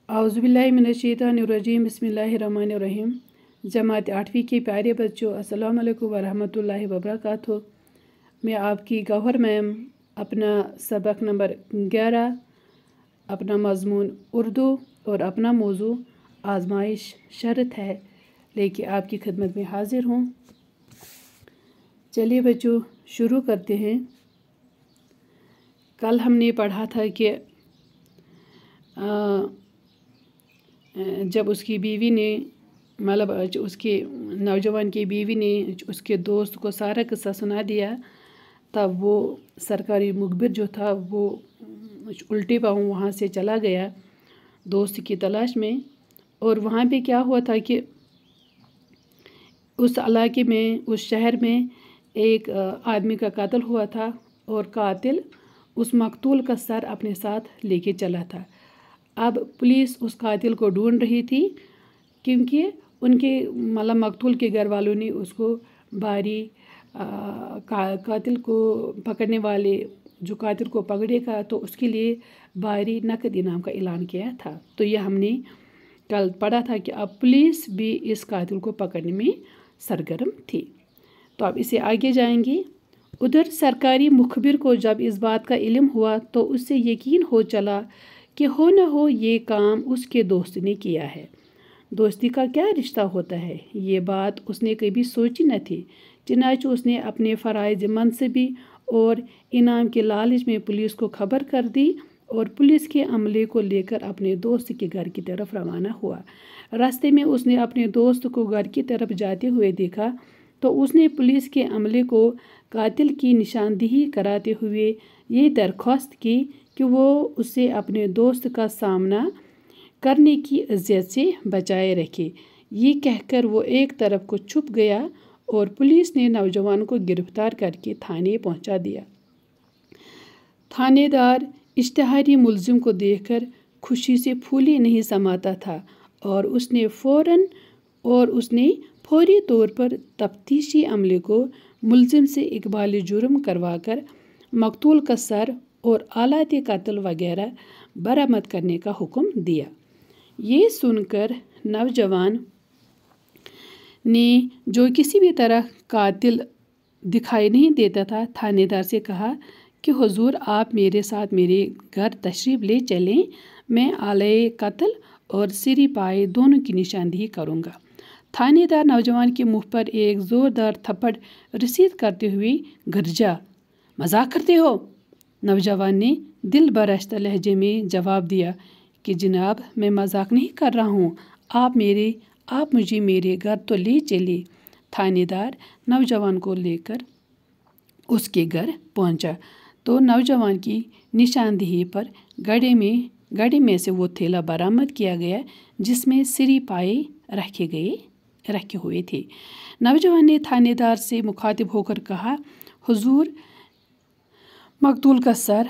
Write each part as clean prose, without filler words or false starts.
औज़ुबिल्लाहि मिनश्शैतानिर्रजीम बिस्मिल्लाहिर्रहमानिर्रहीम। जमात 8वीं के प्यारे बच्चों, अस्सलाम वालेकुम वरहमतुल्लाहि वबरकातुहू। मैं आपकी गौहर मैम अपना सबक नंबर 11 अपना मज़मून उर्दू और अपना मौजू आजमाइश शर्त है लेके आपकी खिदमत में हाजिर हूँ। चलिए बच्चों शुरू करते हैं। कल हमने पढ़ा था कि जब उसकी बीवी ने मतलब उसके नौजवान की बीवी ने उसके दोस्त को सारा किस्सा सुना दिया, तब वो सरकारी मुखबिर जो था वो उल्टे पाँव वहाँ से चला गया दोस्त की तलाश में। और वहाँ पे क्या हुआ था कि उस इलाके में, उस शहर में एक आदमी का कत्ल हुआ था और कातिल उस मकतूल का सर अपने साथ लेके चला था। अब पुलिस उस कातिल को ढूंढ रही थी क्योंकि उनके मतलब मकतूल के घर वालों ने उसको बारी कातिल को पकड़ने वाले जो कातिल को पकड़ेगा तो उसके लिए बारी नकद इनाम का ऐलान किया था। तो ये हमने कल पढ़ा था कि अब पुलिस भी इस कातिल को पकड़ने में सरगर्म थी। तो अब इसे आगे जाएंगे। उधर सरकारी मुखबिर को जब इस बात का इल्म हुआ तो उससे यकीन हो चला कि हो न हो ये काम उसके दोस्त ने किया है। दोस्ती का क्या रिश्ता होता है, ये बात उसने कभी सोची न थी। चनाच उसने अपने फ़राइज़ मनसबी और इनाम के लालच में पुलिस को खबर कर दी और पुलिस के अमले को लेकर अपने दोस्त के घर की तरफ रवाना हुआ। रास्ते में उसने अपने दोस्त को घर की तरफ जाते हुए देखा तो उसने पुलिस के अमले को कातिल की निशानदेही कराते हुए ये दरख्वास्त की कि वो उसे अपने दोस्त का सामना करने की अज़ियत से बचाए रखे। ये कहकर वो एक तरफ को छुप गया और पुलिस ने नौजवान को गिरफ्तार करके थाने पहुंचा दिया। थानेदार इश्तिहारी मुलजिम को देखकर खुशी से फूले नहीं समाता था और उसने फौरी तौर पर तफ्तीशी अमले को मुलजिम से इकबाल जुर्म करवाकर मकतूल का सर और आलात कत्ल वगैरह बरामद करने का हुक्म दिया। ये सुनकर नौजवान ने, जो किसी भी तरह कातिल दिखाई नहीं देता था, थानेदार से कहा कि हुजूर आप मेरे साथ मेरे घर तशरीफ़ ले चलें, मैं आलाए कत्ल और सिरी पाए दोनों की निशानदेही करूँगा। थानेदार नौजवान के मुंह पर एक ज़ोरदार थप्पड़ रसीद करते हुए गरजा, मजाक करते हो? नौजवान ने दिल बरश्ता लहजे में जवाब दिया कि जनाब मैं मजाक नहीं कर रहा हूँ, आप मुझे मेरे घर तो ले चले। थानेदार नौजवान को लेकर उसके घर पहुँचा तो नौजवान की निशानदेही पर गाड़ी में से वो थैला बरामद किया गया जिसमें सिरी पाए रखे हुए थे। नौजवान ने थानेदार से मुखातिब होकर कहा, हुजूर मकतूल का सर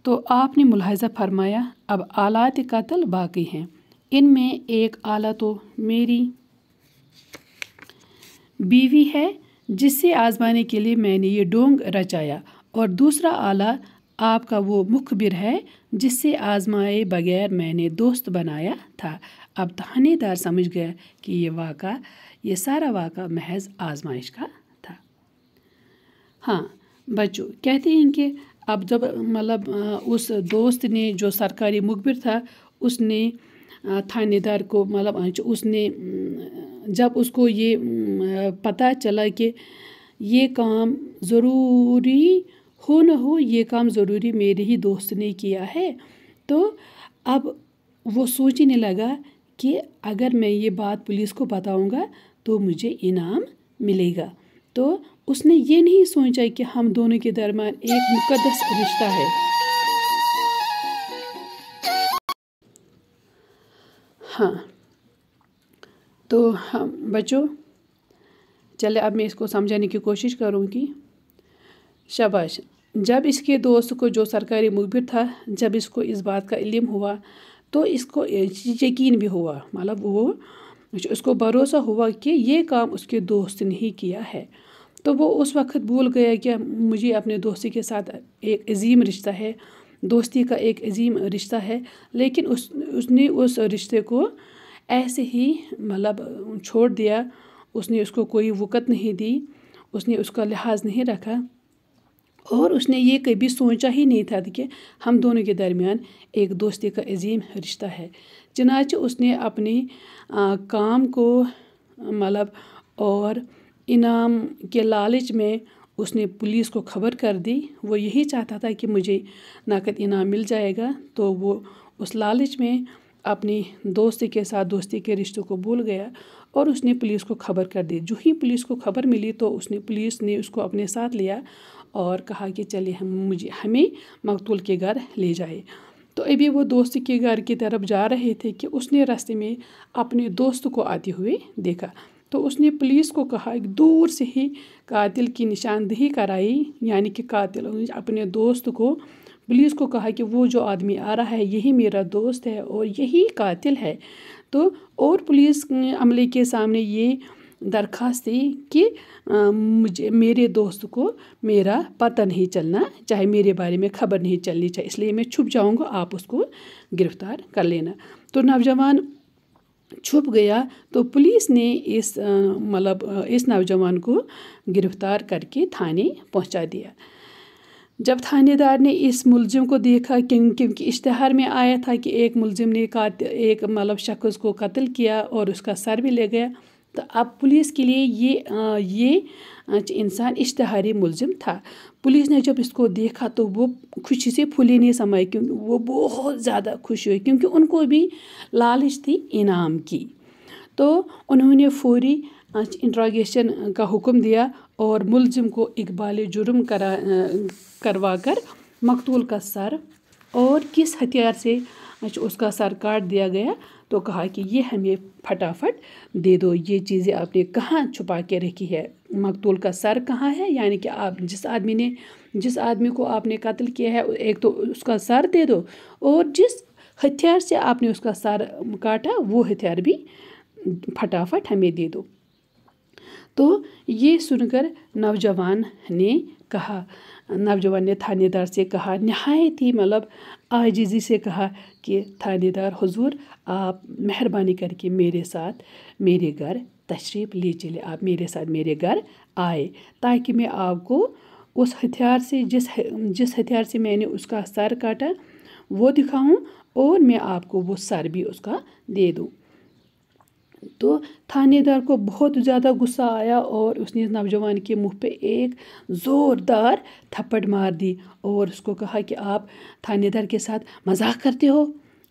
तो आपने मुलाहिज़ा फरमाया, अब आलात कत्ल बाकी हैं। इनमें एक आला तो मेरी बीवी है जिससे आजमाने के लिए मैंने ये डोंग रचाया, और दूसरा आला आपका वो मुखबिर है जिससे आजमाए बगैर मैंने दोस्त बनाया था। अब थानेदार समझ गया कि ये सारा वाक़ा महज आजमाइश का था। हाँ बच्चों, कहते हैं कि अब जब मतलब उस दोस्त ने, जो सरकारी मुखबिर था, उसने थानेदार को मतलब उसने जब उसको ये पता चला कि ये काम ज़रूरी हो न हो, ये काम ज़रूरी मेरे ही दोस्त ने किया है, तो अब वो सोचने लगा कि अगर मैं ये बात पुलिस को बताऊंगा तो मुझे इनाम मिलेगा। तो उसने ये नहीं सोचा कि हम दोनों के दरमियान एक मुकद्दस रिश्ता है। हाँ तो हम बच्चों, चले अब मैं इसको समझाने की कोशिश करूँगी। शाबाश। जब इसके दोस्त को, जो सरकारी मुखबिर था, जब इसको इस बात का इल्म हुआ तो इसको यकीन भी हुआ, मतलब उसको भरोसा हुआ कि ये काम उसके दोस्त ने ही किया है। तो वो उस वक्त भूल गया कि मुझे अपने दोस्त के साथ एक अजीम रिश्ता है دوستی کا ایک عظیم رشتہ ہے، لیکن اس نے اس رشتے کو ایسے ہی مطلب چھوڑ دیا. اس نے اس کو کوئی وقت نہیں دی، اس نے اس کا لحاظ نہیں رکھا، اور اس نے یہ کبھی سوچا ہی نہیں تھا کہ ہم دونوں کے درمیان ایک دوستی کا عظیم رشتہ ہے. چنانچہ اس نے اپنی کام کو مطلب اور انعام کے لالچ میں اس نے پولیس کو خبر کر دی. وہ یہی چاہتا تھا کہ مجھے نقد انعام مل جائے گا، تو وہ اس لالچ میں اپنی دوست کے ساتھ دوستی کے رشتے کو بھول گیا اور اس نے پولیس کو خبر کر دی. جو ہی پولیس کو خبر ملی تو پولیس نے اس کو اپنے ساتھ لیا اور کہا کہ چلیے ہمیں مقتول کے گھر لے جائے. تو ابھی وہ دوست کے گھر کی طرف جا رہے تھے کہ اس نے راستے میں اپنے دوست کو آتے ہوئے دیکھا. تو اس نے پولیس کو کہا، دور سے ہی قاتل کی نشاندہی کرائی، یعنی کہ قاتل اپنے دوست کو پولیس کو کہا کہ وہ جو آدمی آ رہا ہے یہی میرا دوست ہے اور یہی قاتل ہے. تو اور پولیس عملے کے سامنے یہ درخواست تھی کہ میرے دوست کو میرا پتہ نہیں چلنا چاہے، میرے بارے میں خبر نہیں چلنی چاہیے، اس لیے میں چھپ جاؤں گا، آپ اس کو گرفتار کر لینا. تو نوجوان چھپ گیا تو پولیس نے اس نوجوان کو گرفتار کر کے تھانے پہنچا دیا. جب تھانے دار نے اس ملزم کو دیکھا، کیونکہ اشتہار میں آیا تھا کہ ایک ملزم نے ایک شخص کو قتل کیا اور اس کا سر بھی لے گیا، تو اب پولیس کے لیے یہ انسان اشتہاری ملزم تھا. پولیس نے جب اس کو دیکھا تو وہ خوشی سے پھولے نہیں سمائے، کیونکہ وہ بہت زیادہ خوش ہوئے، کیونکہ ان کو بھی لالچ تھی انعام کی. تو انہوں نے فوری انٹراگیشن کا حکم دیا اور ملزم کو اقبال جرم کروا کر مقتول کا سر اور کس ہتھیار سے اس کا سر کاٹ دیا گیا. تو کہا کہ یہ ہمیں پھٹافٹ دے دو، یہ چیزیں آپ نے کہاں چھپا کے رکھی ہے، مقتول کا سر کہاں ہے، یعنی کہ آپ جس آدمی کو آپ نے قتل کیا ہے ایک تو اس کا سر دے دو، اور جس ہتھیار سے آپ نے اس کا سر کاٹا وہ ہتھیار بھی پھٹافٹ ہمیں دے دو. تو یہ سن کر نوجوان نے تھانے دار سے کہا، نہایت ہی عاجزی سے کہا کہ تھانے دار حضور، آپ مہربانی کر کے میرے ساتھ میرے گھر تشریف لے چلے، آپ میرے ساتھ میرے گھر آئے تاکہ میں آپ کو اس ہتھیار سے جس ہتھیار سے میں نے اس کا سر کاٹا وہ دکھاؤں، اور میں آپ کو وہ سر بھی اس کا دے دوں. تو تھانے دار کو بہت زیادہ غصہ آیا اور اس نے نوجوان کے منہ پہ ایک زوردار تھپڑ مار دی اور اس کو کہا کہ آپ تھانے دار کے ساتھ مذاق کرتے ہو.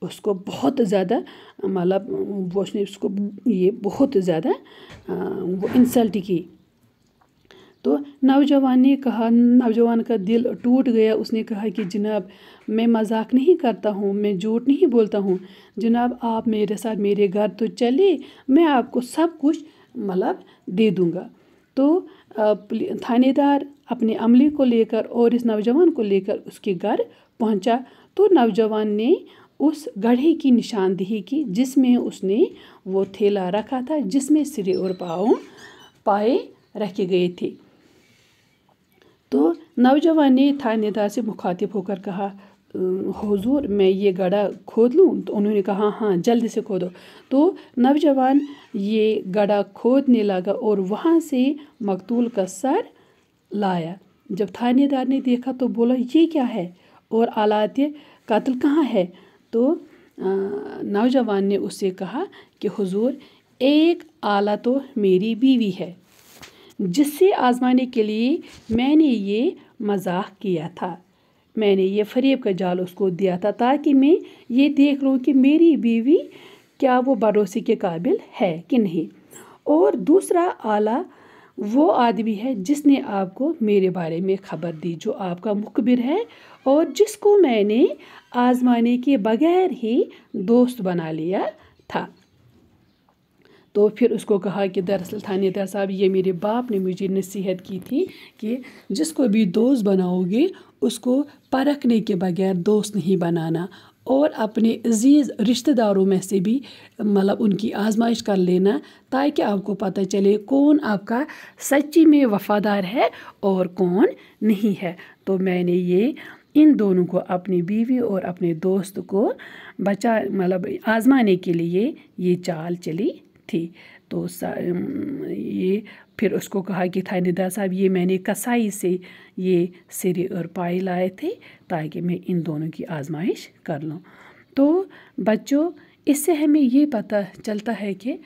اس کو بہت زیادہ اس نے اس کو یہ بہت زیادہ وہ انسلٹ کی. تو نوجوان کا دل ٹوٹ گیا. اس نے کہا کہ جناب، میں مذاق نہیں کرتا ہوں، میں جھوٹ نہیں بولتا ہوں، جناب آپ میرے ساتھ میرے گھر تو چلے، میں آپ کو سب کچھ دے دوں گا. تو تھانے دار اپنے عملے کو لے کر اور اس نوجوان کو لے کر اس کے گھر پہنچا. تو نوجوان نے اس گڑھے کی نشاندہی کی جس میں اس نے وہ تھیلا رکھا تھا جس میں سرے اور پائے رکھے گئے تھے. تو نوجوان نے تھانے دار سے مخاطب ہو کر کہا، حضور میں یہ گڑھا کھود لوں؟ تو انہوں نے کہا ہاں جلدی سے کھودو. تو نوجوان یہ گڑھا کھودنے لگا اور وہاں سے مقتول کا سر لایا. جب تھانے دار نے دیکھا تو بولا یہ کیا ہے اور آلات قتل کہاں ہے؟ تو نوجوان نے اس سے کہا کہ حضور، ایک آلہ تو میری بیوی ہے جس سے آزمانے کے لیے میں نے یہ مذاق کیا تھا، میں نے یہ فریب کا جال اس کو دیا تھا تاکہ میں یہ دیکھ لوں کہ میری بیوی کیا وہ بھروسے کے قابل ہے کہ نہیں. اور دوسرا آلہ وہ آدمی ہے جس نے آپ کو میرے بارے میں خبر دی، جو آپ کا مخبر ہے اور جس کو میں نے آزمانے کے بغیر ہی دوست بنا لیا تھا. تو پھر اس کو کہا کہ دراصل تھانے دار صاحب، یہ میرے باپ نے مجھے نصیحت کی تھی کہ جس کو بھی دوست بناؤ گے اس کو پرکھنے کے بغیر دوست نہیں بنانا، اور اپنے عزیز رشتہ داروں میں سے بھی ان کی آزمائش کر لینا تاکہ آپ کو پتہ چلے کون آپ کا سچی میں وفادار ہے اور کون نہیں ہے. تو میں نے یہ इन दोनों को अपनी बीवी और अपने दोस्त को आजमाने के लिए ये चाल चली थी। तो ये फिर उसको कहा कि थानेदार साहब ये मैंने कसाई से ये सिरे और पाए लाए थे ताकि मैं इन दोनों की आजमाइश कर लूँ। तो बच्चों, इससे हमें ये पता चलता है कि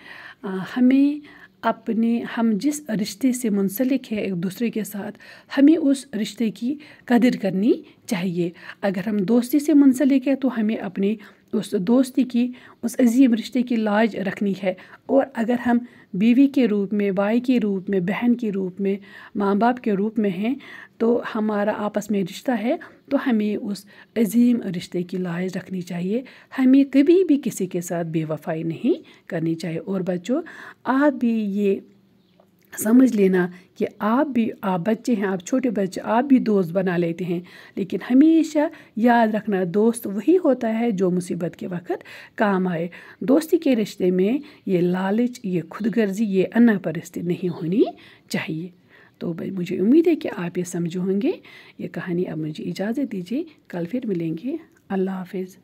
हम जिस रिश्ते से मुंसलिक है एक दूसरे के साथ, हमें उस रिश्ते की कदर करनी चाहिए। अगर हम दोस्ती से मुंसलिक है तो हमें अपनी उस दोस्ती की, उस अजीम रिश्ते की लाज रखनी है। और अगर हम बीवी के रूप में, भाई के रूप में, बहन के रूप में, माँ बाप के रूप में हैं, तो हमारा आपस में रिश्ता है, तो हमें उस अजीम रिश्ते की लाज रखनी चाहिए। हमें कभी भी किसी के साथ बेवफाई नहीं करनी चाहिए। और बच्चों, आप भी ये समझ लेना कि आप बच्चे हैं, आप छोटे बच्चे, आप भी दोस्त बना लेते हैं, लेकिन हमेशा याद रखना दोस्त वही होता है जो मुसीबत के वक्त काम आए। दोस्ती के रिश्ते में ये लालच, ये खुदगर्जी, ये अनापरस्ती नहीं होनी चाहिए। तो भाई, मुझे उम्मीद है कि आप ये समझे होंगे ये कहानी। अब मुझे इजाज़त दीजिए, कल फिर मिलेंगे। अल्लाह हाफिज़।